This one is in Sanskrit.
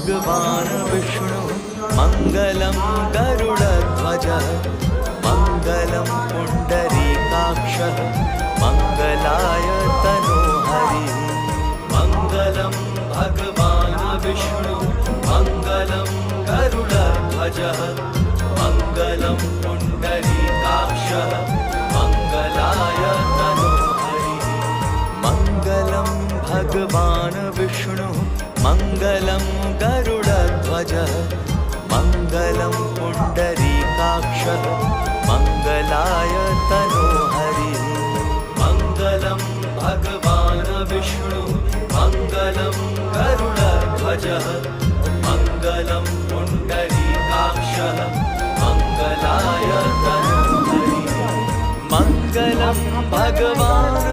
भगवान् विष्णु मङ्गलं गरुडध्वजः मङ्गलं पुण्डरीकाक्षः मङ्गलाय तनोहरिः मङ्गलं भगवान् विष्णु मङ्गलं गरुडध्वजः मङ्गलं पुण्डरीकाक्षः मङ्गलाय तनोहरिः मङ्गलं भगवान् विष्णु मङ्गलं गरुडध्वजः मङ्गलं पुण्डरीकाक्षः मङ्गलाय तनोहरिः मङ्गलं भगवान् विष्णु मङ्गलं गरुडध्वजः मङ्गलं पुण्डरीकाक्षः मङ्गलाय तनोहरिः मङ्गलं भगवान्